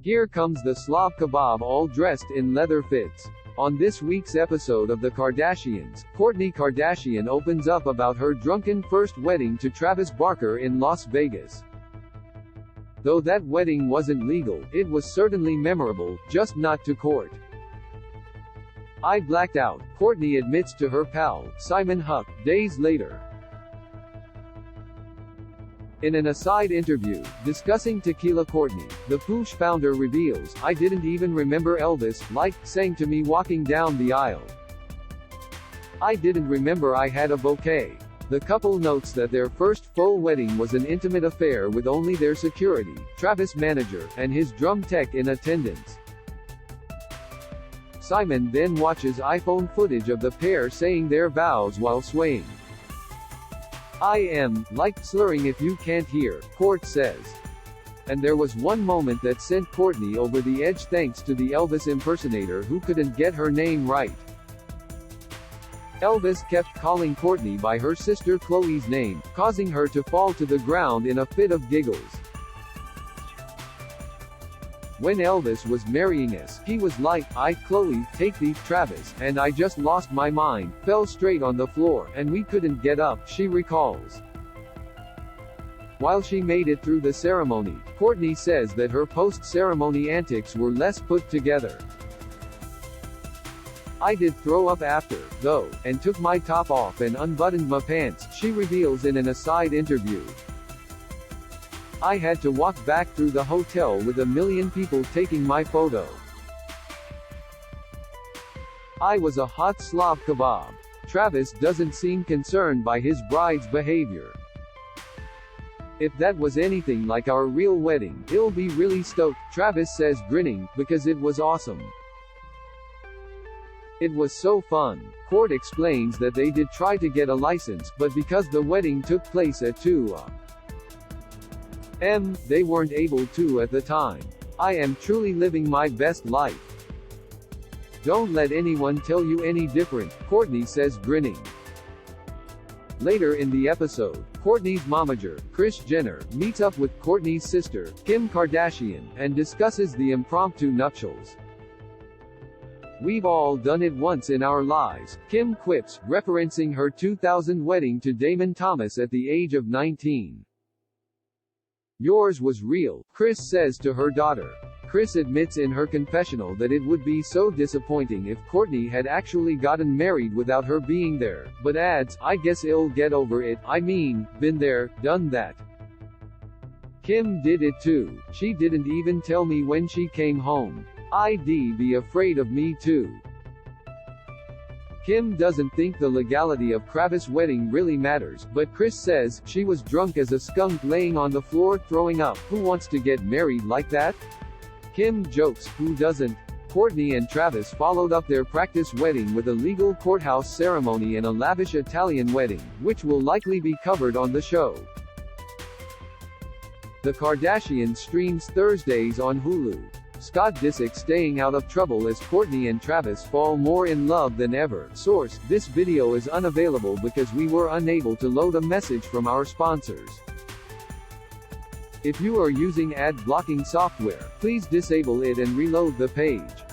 Here comes the slob kabob all dressed in leather fits. On this week's episode of The Kardashians, Kourtney Kardashian opens up about her drunken first wedding to Travis Barker in Las Vegas. Though that wedding wasn't legal, it was certainly memorable, just not to Kourt. "I blacked out," Kourtney admits to her pal, Simon Huck, days later. In an aside interview, discussing Tequila Kourtney, the Poosh founder reveals, "I didn't even remember Elvis, sang to me walking down the aisle. I didn't remember I had a bouquet." The couple notes that their first full wedding was an intimate affair with only their security, Travis' manager, and his drum tech in attendance. Simon then watches iPhone footage of the pair saying their vows while swaying. "I am, slurring if you can't hear," Kourt says. And there was one moment that sent Kourtney over the edge thanks to the Elvis impersonator who couldn't get her name right. Elvis kept calling Kourtney by her sister Chloe's name, causing her to fall to the ground in a fit of giggles. When Elvis was marrying us, he was like, Chloe, take the, Travis, and I just lost my mind, fell straight on the floor, and we couldn't get up," she recalls. While she made it through the ceremony, Kourtney says that her post-ceremony antics were less put together. "I did throw up after, though, and took my top off and unbuttoned my pants," she reveals in an aside interview. "I had to walk back through the hotel with a million people taking my photo. I was a hot slob kabob." Travis doesn't seem concerned by his bride's behavior. "If that was anything like our real wedding, I'll be really stoked," Travis says grinning, "because it was awesome. It was so fun." Kourt explains that they did try to get a license, but because the wedding took place at 2 a.m., they weren't able to at the time. "I am truly living my best life. Don't let anyone tell you any different," Kourtney says grinning. Later in the episode, Kourtney's momager, Kris Jenner, meets up with Kourtney's sister, Kim Kardashian, and discusses the impromptu nuptials. "We've all done it once in our lives," Kim quips, referencing her 2000 wedding to Damon Thomas at the age of 19. "Yours was real," Kris says to her daughter. Kris admits in her confessional that it would be so disappointing if Kourtney had actually gotten married without her being there, but adds, "I guess I'll get over it, I mean, been there, done that. Kim did it too. She didn't even tell me when she came home. I'd be afraid of me too." Kim doesn't think the legality of Travis' wedding really matters, but Kris says, "She was drunk as a skunk laying on the floor throwing up. Who wants to get married like that?" Kim jokes, "Who doesn't?" Kourtney and Travis followed up their practice wedding with a legal courthouse ceremony and a lavish Italian wedding, which will likely be covered on the show. The Kardashians streams Thursdays on Hulu. Scott Disick staying out of trouble as Kourtney and Travis fall more in love than ever. Source: this video is unavailable because we were unable to load a message from our sponsors. If you are using ad blocking software, please disable it and reload the page.